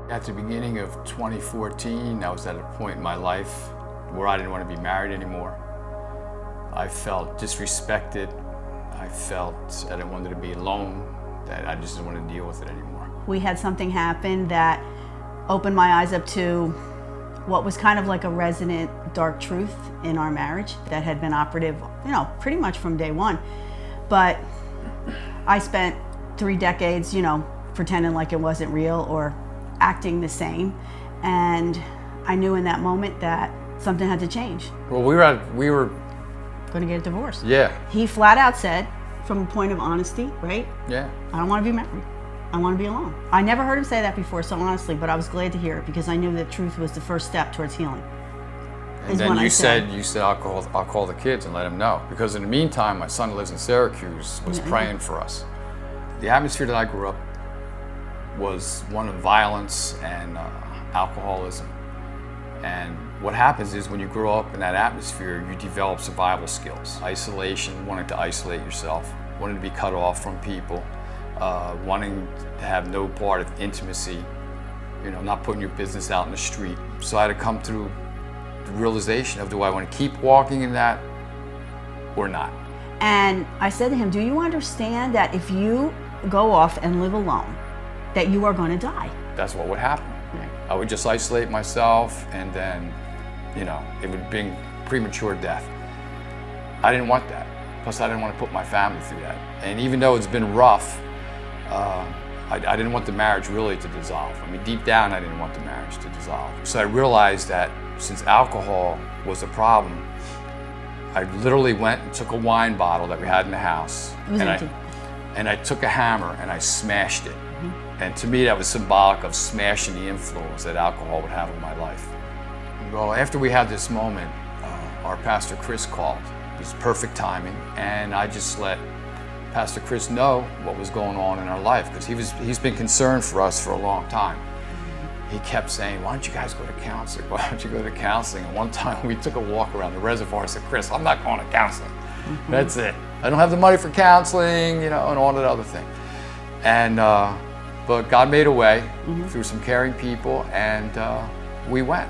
At the beginning of 2014, I was at a point in my life where I didn't want to be married anymore. I felt disrespected. I felt that I wanted to be alone, that I just didn't want to deal with it anymore. We had something happen that opened my eyes up to what was kind of like a resonant dark truth in our marriage that had been operative, pretty much from day one. But I spent 3 decades, pretending like it wasn't real or acting the same, and I knew in that moment that something had to change. Well, we were going to get a divorce. Yeah. He flat out said, from a point of honesty, right? Yeah. I don't want to be married. I want to be alone. I never heard him say that before, so honestly, but I was glad to hear it because I knew that truth was the first step towards healing. And then you said I'll call the kids and let them know, because in the meantime, my son who lives in Syracuse was praying for us. The atmosphere that I grew up was one of violence and alcoholism. And what happens is when you grow up in that atmosphere, you develop survival skills. Isolation, wanting to isolate yourself, wanting to be cut off from people, wanting to have no part of intimacy, not putting your business out in the street. So I had to come through the realization of, do I want to keep walking in that or not? And I said to him, do you understand that if you go off and live alone, that you are going to die? That's what would happen. Right. I would just isolate myself, and then, it would bring premature death. I didn't want that. Plus, I didn't want to put my family through that. And even though it's been rough, I didn't want the marriage really to dissolve. I mean, deep down, I didn't want the marriage to dissolve. So I realized that since alcohol was a problem, I literally went and took a wine bottle that we had in the house. It was empty. And I took a hammer and I smashed it. And to me, that was symbolic of smashing the influence that alcohol would have in my life. Well, after we had this moment, our pastor Chris called. It was perfect timing, and I just let Pastor Chris know what was going on in our life, because he's been concerned for us for a long time. He kept saying, why don't you guys go to counseling? Why don't you go to counseling? And one time we took a walk around the reservoir. I said, Chris, I'm not going to counseling. That's it. I don't have the money for counseling, and all that other thing. And but God made a way through some caring people, and we went.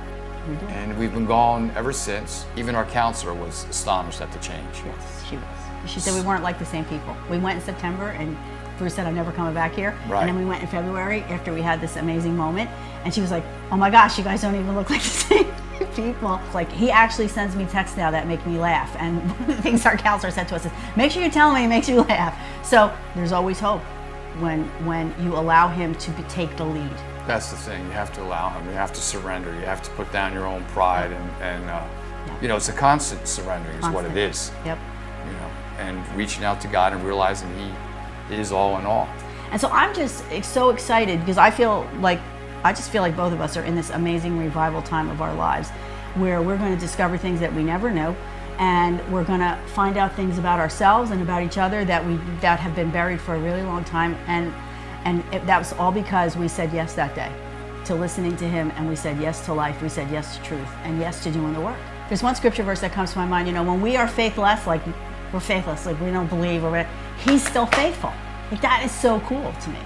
And we've been gone ever since. Even our counselor was astonished at the change. Yes, she was. She said we weren't like the same people. We went in September, and Bruce said, I'm never coming back here. Right. And then we went in February after we had this amazing moment, and she was like, oh my gosh, you guys don't even look like the same people. Like, he actually sends me texts now that make me laugh. And one of the things our counselor said to us is, make sure you tell him he makes you laugh. So there's always hope when you allow him to take the lead. That's the thing. You have to allow him. You have to surrender. You have to put down your own pride, and it's a constant surrendering is what it is. Yep. And reaching out to God and realizing He is all in all. And so I'm just so excited because I just feel like both of us are in this amazing revival time of our lives, where we're going to discover things that we never knew, and we're going to find out things about ourselves and about each other that have been buried for a really long time. And that was all because we said yes that day to listening to Him, and we said yes to life, we said yes to truth, and yes to doing the work. There's one scripture verse that comes to my mind, when we are faithless, we're faithless, we don't believe, He's still faithful. That is so cool to me.